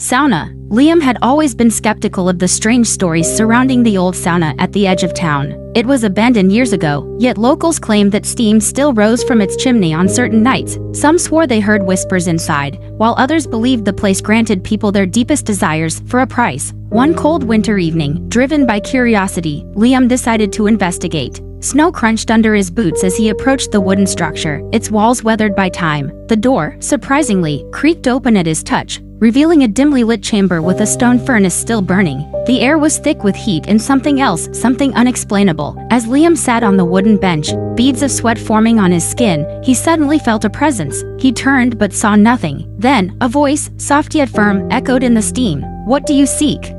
Sauna. Liam had always been skeptical of the strange stories surrounding the old sauna at the edge of town. It was abandoned years ago, yet locals claimed that steam still rose from its chimney on certain nights. Some swore they heard whispers inside, while others believed the place granted people their deepest desires for a price. One cold winter evening, driven by curiosity, Liam decided to investigate. Snow crunched under his boots as he approached the wooden structure, its walls weathered by time. The door, surprisingly, creaked open at his touch, revealing a dimly lit chamber with a stone furnace still burning. The air was thick with heat and something else, something unexplainable. As Liam sat on the wooden bench, beads of sweat forming on his skin, he suddenly felt a presence. He turned but saw nothing. Then, a voice, soft yet firm, echoed in the steam. "What do you seek?"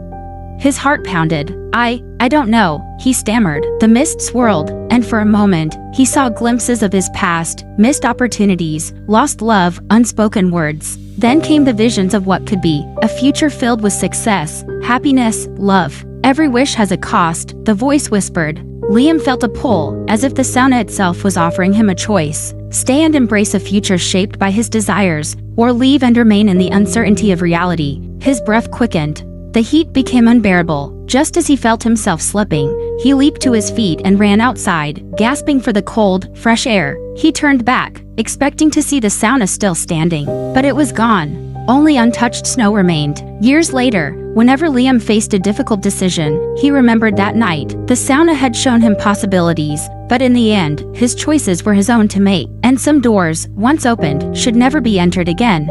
His heart pounded. I don't know," he stammered. The mist swirled, and for a moment, he saw glimpses of his past, missed opportunities, lost love, unspoken words. Then came the visions of what could be, a future filled with success, happiness, love. "Every wish has a cost," the voice whispered. Liam felt a pull, as if the sauna itself was offering him a choice. Stay and embrace a future shaped by his desires, or leave and remain in the uncertainty of reality. His breath quickened. The heat became unbearable. Just as he felt himself slipping, he leaped to his feet and ran outside, gasping for the cold, fresh air. He turned back, expecting to see the sauna still standing, but it was gone. Only untouched snow remained. Years later, whenever Liam faced a difficult decision, he remembered that night. The sauna had shown him possibilities, but in the end, his choices were his own to make. And some doors, once opened, should never be entered again.